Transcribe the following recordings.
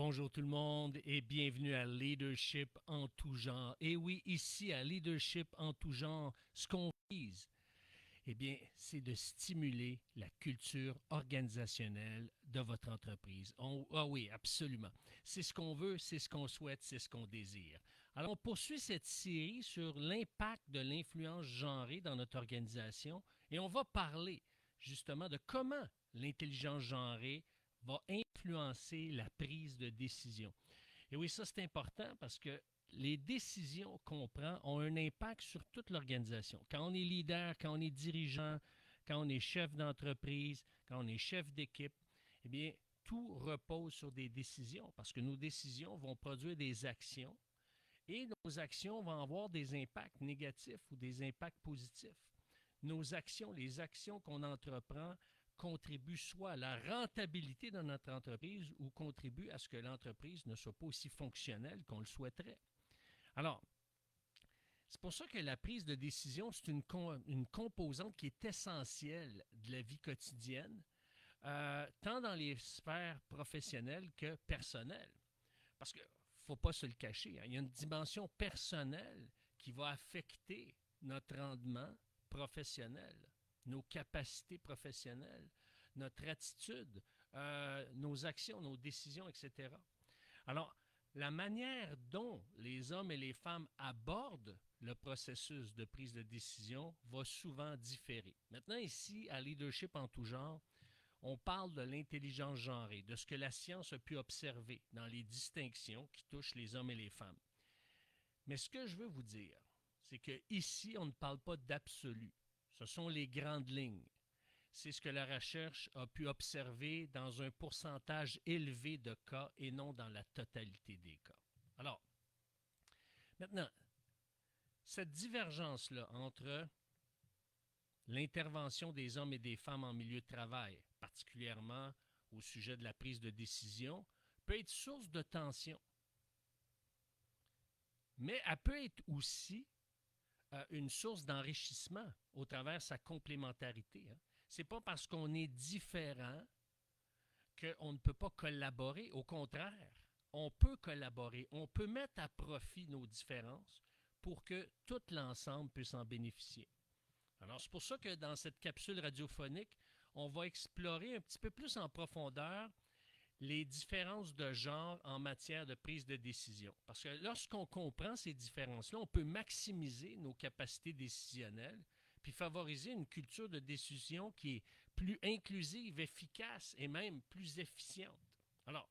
Bonjour tout le monde et bienvenue à Leadership en tout genre. Et oui, ici à Leadership en tout genre, ce qu'on vise, eh bien, c'est de stimuler la culture organisationnelle de votre entreprise. Ah oui, absolument. C'est ce qu'on veut, c'est ce qu'on souhaite, c'est ce qu'on désire. Alors, on poursuit cette série sur l'impact de l'influence genrée dans notre organisation et on va parler justement de comment l'intelligence genrée va influencer la prise de décision. Et oui, ça c'est important parce que les décisions qu'on prend ont un impact sur toute l'organisation. Quand on est leader, quand on est dirigeant, quand on est chef d'entreprise, quand on est chef d'équipe, eh bien, tout repose sur des décisions parce que nos décisions vont produire des actions et nos actions vont avoir des impacts négatifs ou des impacts positifs. Nos actions, les actions qu'on entreprend, contribuent soit à la rentabilité de notre entreprise ou contribuent à ce que l'entreprise ne soit pas aussi fonctionnelle qu'on le souhaiterait. Alors, c'est pour ça que la prise de décision, c'est une composante qui est essentielle de la vie quotidienne, tant dans les sphères professionnelles que personnelles. Parce qu'il ne faut pas se le cacher, hein, il y a une dimension personnelle qui va affecter notre rendement professionnel, nos capacités professionnelles, notre attitude, nos actions, nos décisions, etc. Alors, la manière dont les hommes et les femmes abordent le processus de prise de décision va souvent différer. Maintenant, ici, à Leadership en tout genre, on parle de l'intelligence genrée, de ce que la science a pu observer dans les distinctions qui touchent les hommes et les femmes. Mais ce que je veux vous dire, c'est qu'ici, on ne parle pas d'absolu. Ce sont les grandes lignes. C'est ce que la recherche a pu observer dans un pourcentage élevé de cas et non dans la totalité des cas. Alors, maintenant, cette divergence-là entre l'intervention des hommes et des femmes en milieu de travail, particulièrement au sujet de la prise de décision, peut être source de tension. Mais elle peut être aussi une source d'enrichissement au travers de sa complémentarité. Hein. Ce n'est pas parce qu'on est différent qu'on ne peut pas collaborer. Au contraire, on peut collaborer, on peut mettre à profit nos différences pour que tout l'ensemble puisse en bénéficier. Alors, c'est pour ça que dans cette capsule radiophonique, on va explorer un petit peu plus en profondeur les différences de genre en matière de prise de décision. Parce que lorsqu'on comprend ces différences-là, on peut maximiser nos capacités décisionnelles puis favoriser une culture de décision qui est plus inclusive, efficace et même plus efficiente. Alors,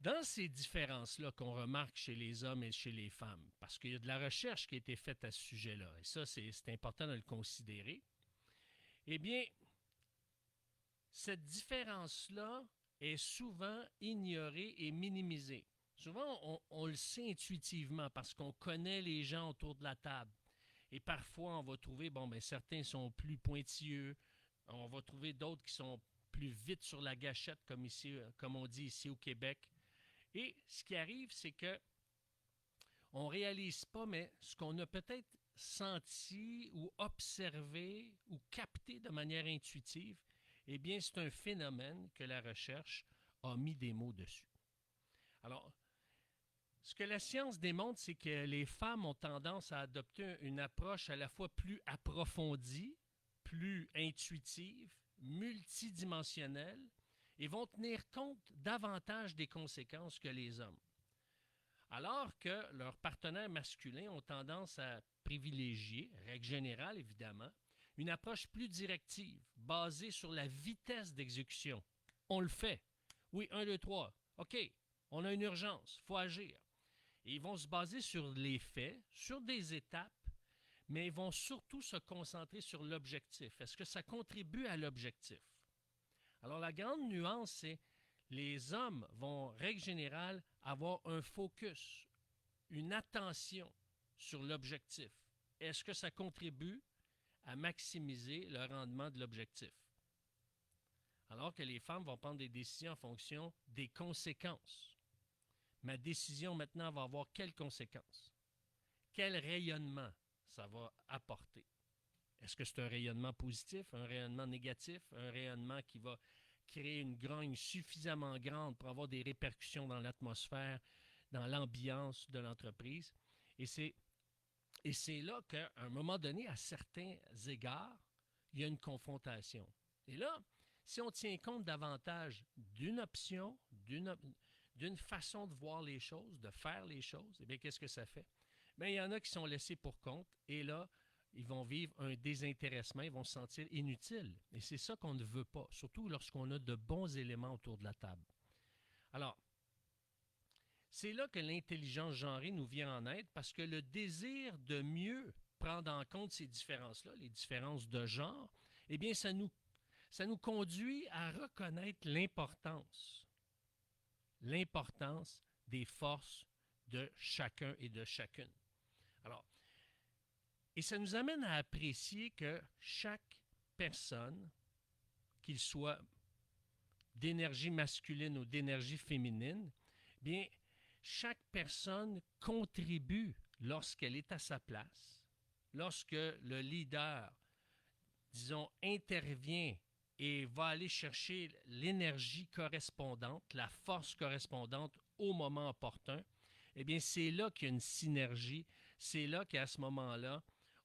dans ces différences-là qu'on remarque chez les hommes et chez les femmes, parce qu'il y a de la recherche qui a été faite à ce sujet-là, et ça, c'est important de le considérer, eh bien, cette différence-là est souvent ignorée et minimisée. Souvent, on le sait intuitivement parce qu'on connaît les gens autour de la table. Et parfois, on va trouver, bon, ben certains sont plus pointilleux, on va trouver d'autres qui sont plus vite sur la gâchette, comme ici, comme on dit ici au Québec. Et ce qui arrive, c'est que on ne réalise pas, mais ce qu'on a peut-être senti ou observé ou capté de manière intuitive, eh bien, c'est un phénomène que la recherche a mis des mots dessus. Alors, ce que la science démontre, c'est que les femmes ont tendance à adopter une approche à la fois plus approfondie, plus intuitive, multidimensionnelle, et vont tenir compte davantage des conséquences que les hommes. Alors que leurs partenaires masculins ont tendance à privilégier, règle générale évidemment, une approche plus directive, basée sur la vitesse d'exécution. On le fait. Oui, un, deux, trois. OK, on a une urgence, il faut agir. Et ils vont se baser sur les faits, sur des étapes, mais ils vont surtout se concentrer sur l'objectif. Est-ce que ça contribue à l'objectif? Alors la grande nuance, c'est les hommes vont, règle générale, avoir un focus, une attention sur l'objectif. Est-ce que ça contribue à maximiser le rendement de l'objectif? Alors que les femmes vont prendre des décisions en fonction des conséquences. Ma décision maintenant va avoir quelles conséquences? Quel rayonnement ça va apporter? Est-ce que c'est un rayonnement positif, un rayonnement négatif, un rayonnement qui va créer une grogne suffisamment grande pour avoir des répercussions dans l'atmosphère, dans l'ambiance de l'entreprise. Et c'est là qu'à un moment donné, à certains égards, il y a une confrontation. Et là, si on tient compte davantage d'une option, d'une façon de voir les choses, de faire les choses, eh bien, qu'est-ce que ça fait? Bien, il y en a qui sont laissés pour compte et là, ils vont vivre un désintéressement, ils vont se sentir inutiles. Et c'est ça qu'on ne veut pas, surtout lorsqu'on a de bons éléments autour de la table. Alors, c'est là que l'intelligence genrée nous vient en aide parce que le désir de mieux prendre en compte ces différences-là, les différences de genre, eh bien, ça nous conduit à reconnaître l'importance des forces de chacun et de chacune. Alors, et ça nous amène à apprécier que chaque personne, qu'il soit d'énergie masculine ou d'énergie féminine, bien, chaque personne contribue lorsqu'elle est à sa place, lorsque le leader, disons, intervient et va aller chercher l'énergie correspondante, la force correspondante au moment opportun, eh bien, c'est là qu'il y a une synergie, c'est là qu'à ce moment-là,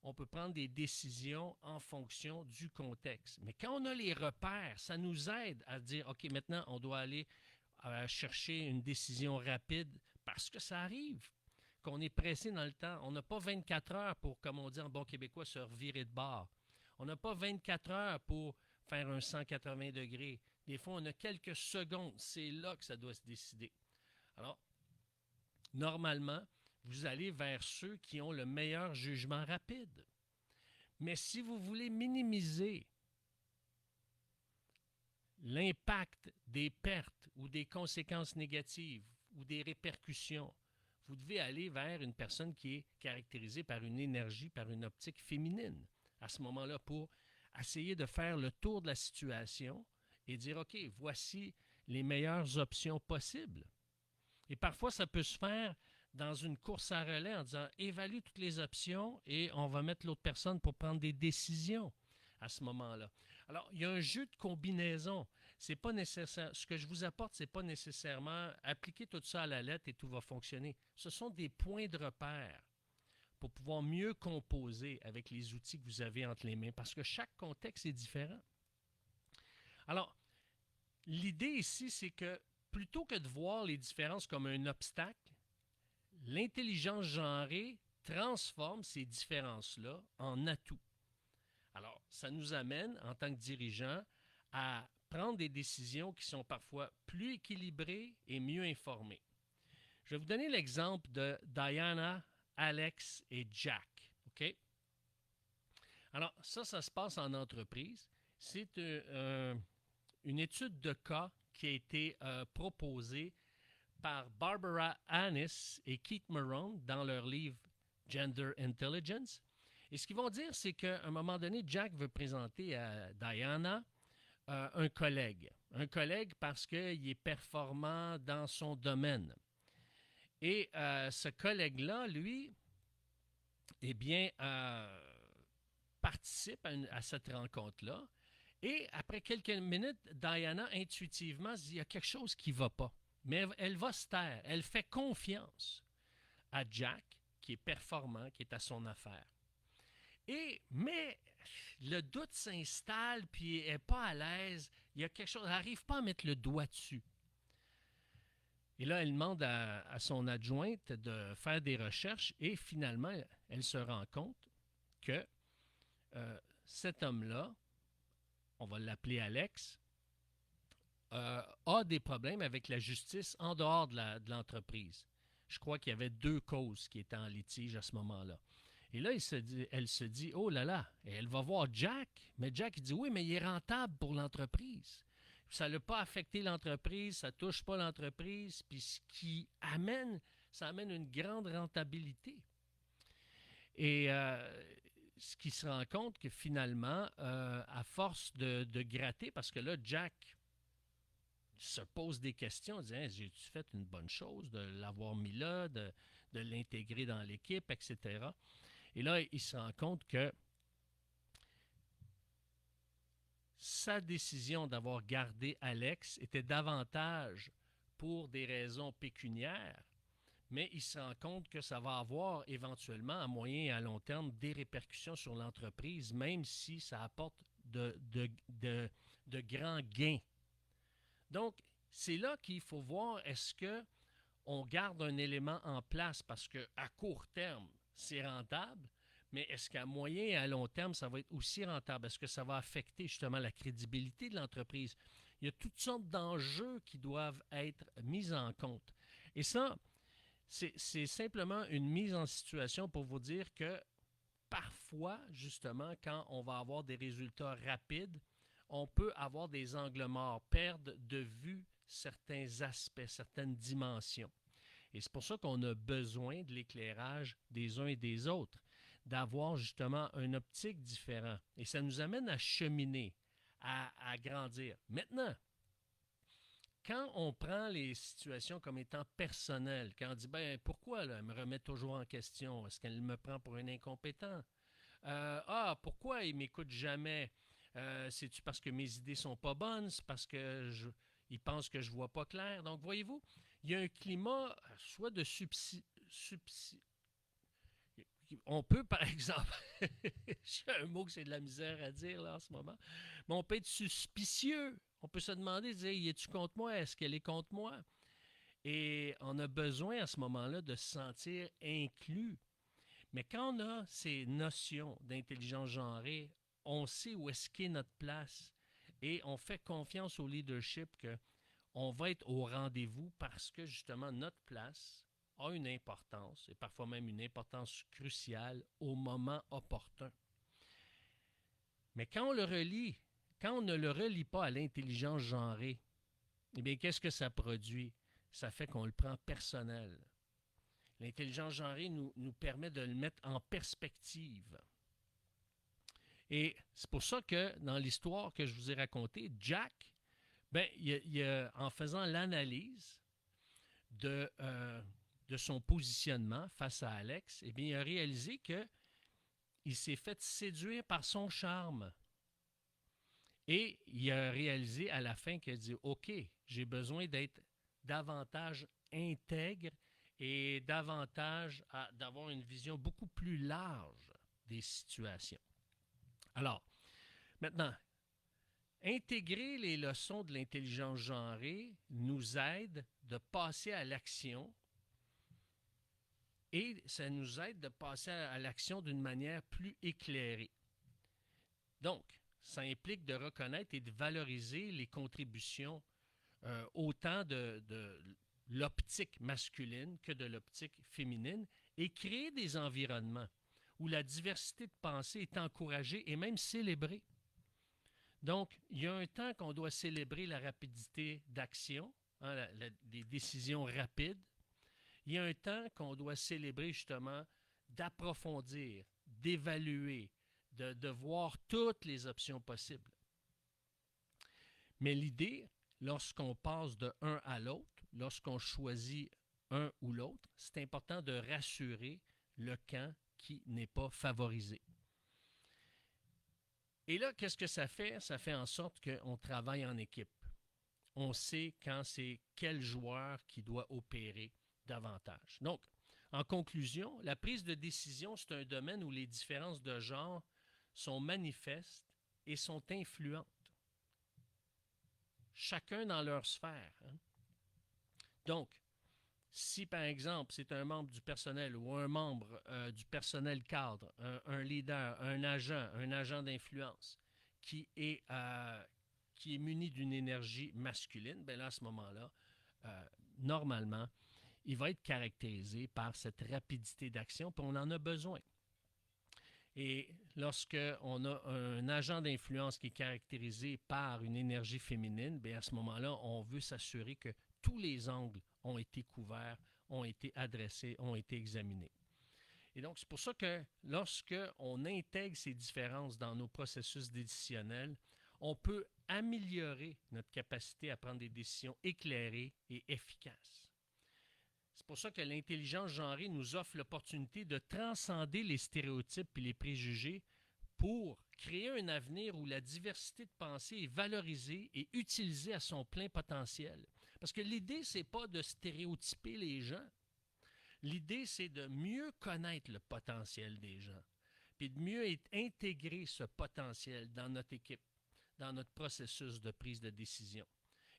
on peut prendre des décisions en fonction du contexte. Mais quand on a les repères, ça nous aide à dire, OK, maintenant, on doit aller chercher une décision rapide parce que ça arrive, qu'on est pressé dans le temps. On n'a pas 24 heures pour, comme on dit en bon québécois, se revirer de bord. On n'a pas 24 heures pour faire un 180 degrés. Des fois, on a quelques secondes. C'est là que ça doit se décider. Alors, normalement, vous allez vers ceux qui ont le meilleur jugement rapide. Mais si vous voulez minimiser l'impact des pertes ou des conséquences négatives ou des répercussions, vous devez aller vers une personne qui est caractérisée par une énergie, par une optique féminine. À ce moment-là, pour essayer de faire le tour de la situation et dire, OK, voici les meilleures options possibles. Et parfois, ça peut se faire dans une course à relais en disant, évalue toutes les options et on va mettre l'autre personne pour prendre des décisions à ce moment-là. Alors, il y a un jeu de combinaison. C'est pas nécessaire. Ce que je vous apporte, ce n'est pas nécessairement appliquer tout ça à la lettre et tout va fonctionner. Ce sont des points de repère pour pouvoir mieux composer avec les outils que vous avez entre les mains, parce que chaque contexte est différent. Alors, l'idée ici, c'est que plutôt que de voir les différences comme un obstacle, l'intelligence genrée transforme ces différences-là en atouts. Alors, ça nous amène, en tant que dirigeants, à prendre des décisions qui sont parfois plus équilibrées et mieux informées. Je vais vous donner l'exemple de Diana, Alex et Jack. OK? Alors, ça se passe en entreprise. C'est une étude de cas qui a été proposée par Barbara Annis et Keith Marone dans leur livre Gender Intelligence. Et ce qu'ils vont dire, c'est qu'à un moment donné, Jack veut présenter à Diana un collègue. Un collègue parce qu'il est performant dans son domaine. Et ce collègue-là, lui, eh bien, participe à cette rencontre-là. Et après quelques minutes, Diana, intuitivement, se dit, il y a quelque chose qui ne va pas. Mais elle va se taire. Elle fait confiance à Jack, qui est performant, qui est à son affaire. Mais le doute s'installe, puis elle n'est pas à l'aise. Il y a quelque chose, elle n'arrive pas à mettre le doigt dessus. Et là, elle demande à son adjointe de faire des recherches et finalement, elle se rend compte que cet homme-là, on va l'appeler Alex, a des problèmes avec la justice en dehors de l'entreprise. Je crois qu'il y avait 2 causes qui étaient en litige à ce moment-là. Et là, elle se dit, oh là là, et elle va voir Jack, mais Jack il dit, oui, mais il est rentable pour l'entreprise. Ça n'a pas affecté l'entreprise, ça ne touche pas l'entreprise, puis ça amène une grande rentabilité. Et ce qui se rend compte que finalement, à force de gratter, parce que là, Jack se pose des questions, disant hey, j'ai-tu fait une bonne chose de l'avoir mis là, de l'intégrer dans l'équipe, etc. Et là, il se rend compte que sa décision d'avoir gardé Alex était davantage pour des raisons pécuniaires, mais il se rend compte que ça va avoir éventuellement, à moyen et à long terme, des répercussions sur l'entreprise, même si ça apporte de grands gains. Donc, c'est là qu'il faut voir, est-ce qu'on garde un élément en place parce qu'à court terme, c'est rentable, mais est-ce qu'à moyen et à long terme, ça va être aussi rentable? Est-ce que ça va affecter justement la crédibilité de l'entreprise? Il y a toutes sortes d'enjeux qui doivent être mis en compte. Et ça, c'est simplement une mise en situation pour vous dire que parfois, justement, quand on va avoir des résultats rapides, on peut avoir des angles morts, perdre de vue certains aspects, certaines dimensions. Et c'est pour ça qu'on a besoin de l'éclairage des uns et des autres, d'avoir justement une optique différente. Et ça nous amène à cheminer, à grandir. Maintenant, quand on prend les situations comme étant personnelles, quand on dit, ben pourquoi là, elle me remet toujours en question? Est-ce qu'elle me prend pour un incompétent? Pourquoi il m'écoute jamais? C'est-tu parce que mes idées sont pas bonnes? C'est parce que il pense que je vois pas clair? Donc, voyez-vous, il y a un climat soit de on peut, par exemple, j'ai un mot que c'est de la misère à dire là en ce moment, mais on peut être suspicieux. On peut se demander, dire, es-tu contre moi? Est-ce qu'elle est contre moi? Et on a besoin à ce moment-là de se sentir inclus. Mais quand on a ces notions d'intelligence genrée, on sait où est-ce qu'est notre place et on fait confiance au leadership qu'on va être au rendez-vous parce que justement notre place a une importance et parfois même une importance cruciale au moment opportun. Mais quand on ne le relie pas à l'intelligence genrée, eh bien, qu'est-ce que ça produit? Ça fait qu'on le prend personnel. L'intelligence genrée nous permet de le mettre en perspective. Et c'est pour ça que dans l'histoire que je vous ai racontée, Jack, en faisant l'analyse de son positionnement face à Alex, eh bien, il a réalisé qu'il s'est fait séduire par son charme. Et il a réalisé à la fin qu'il a dit, OK, j'ai besoin d'être davantage intègre et davantage d'avoir une vision beaucoup plus large des situations. Alors, maintenant, intégrer les leçons de l'intelligence genrée nous aide de passer à l'action et ça nous aide de passer à l'action d'une manière plus éclairée. Donc, ça implique de reconnaître et de valoriser les contributions autant de l'optique masculine que de l'optique féminine et créer des environnements où la diversité de pensée est encouragée et même célébrée. Donc, il y a un temps qu'on doit célébrer la rapidité d'action, des décisions rapides. Il y a un temps qu'on doit célébrer justement d'approfondir, d'évaluer, de voir toutes les options possibles. Mais l'idée, lorsqu'on passe de un à l'autre, lorsqu'on choisit un ou l'autre, c'est important de rassurer le camp qui n'est pas favorisé. Et là, qu'est-ce que ça fait? Ça fait en sorte qu'on travaille en équipe. On sait quand c'est quel joueur qui doit opérer davantage. Donc, en conclusion, la prise de décision, c'est un domaine où les différences de genre sont manifestes et sont influentes. Chacun dans leur sphère. Hein? Donc, si par exemple c'est un membre du personnel ou un membre du personnel cadre, un leader, un agent d'influence qui est muni d'une énergie masculine, bien là, à ce moment-là, normalement, il va être caractérisé par cette rapidité d'action, puis on en a besoin. Et lorsqu'on a un agent d'influence qui est caractérisé par une énergie féminine, bien à ce moment-là, on veut s'assurer que tous les angles ont été couverts, ont été adressés, ont été examinés. Et donc, c'est pour ça que lorsqu'on intègre ces différences dans nos processus décisionnels, on peut améliorer notre capacité à prendre des décisions éclairées et efficaces. C'est pour ça que l'intelligence genrée nous offre l'opportunité de transcender les stéréotypes et les préjugés pour créer un avenir où la diversité de pensée est valorisée et utilisée à son plein potentiel. Parce que l'idée, c'est pas de stéréotyper les gens. L'idée, c'est de mieux connaître le potentiel des gens, puis de mieux intégrer ce potentiel dans notre équipe, dans notre processus de prise de décision.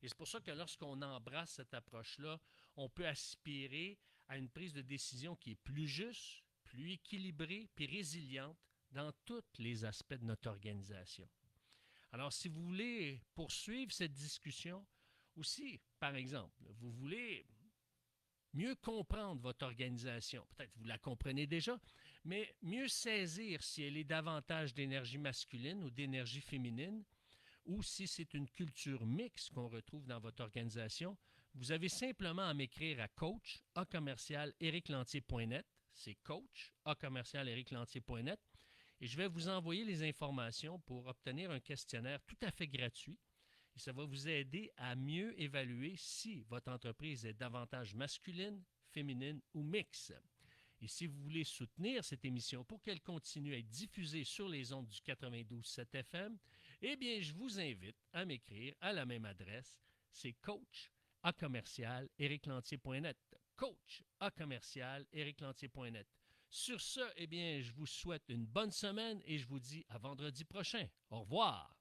Et c'est pour ça que lorsqu'on embrasse cette approche-là, on peut aspirer à une prise de décision qui est plus juste, plus équilibrée, puis résiliente dans tous les aspects de notre organisation. Alors, si vous voulez poursuivre cette discussion, aussi, par exemple, vous voulez mieux comprendre votre organisation. Peut-être que vous la comprenez déjà, mais mieux saisir si elle est davantage d'énergie masculine ou d'énergie féminine, ou si c'est une culture mixte qu'on retrouve dans votre organisation, vous avez simplement à m'écrire à coach@ericlantier.net. C'est coach@ericlantier.net. Et je vais vous envoyer les informations pour obtenir un questionnaire tout à fait gratuit. Et ça va vous aider à mieux évaluer si votre entreprise est davantage masculine, féminine ou mixte. Et si vous voulez soutenir cette émission pour qu'elle continue à être diffusée sur les ondes du 92.7 FM, eh bien, je vous invite à m'écrire à la même adresse. C'est coach@ericlantier.net. coach@ericlantier.net. Sur ce, eh bien, je vous souhaite une bonne semaine et je vous dis à vendredi prochain. Au revoir!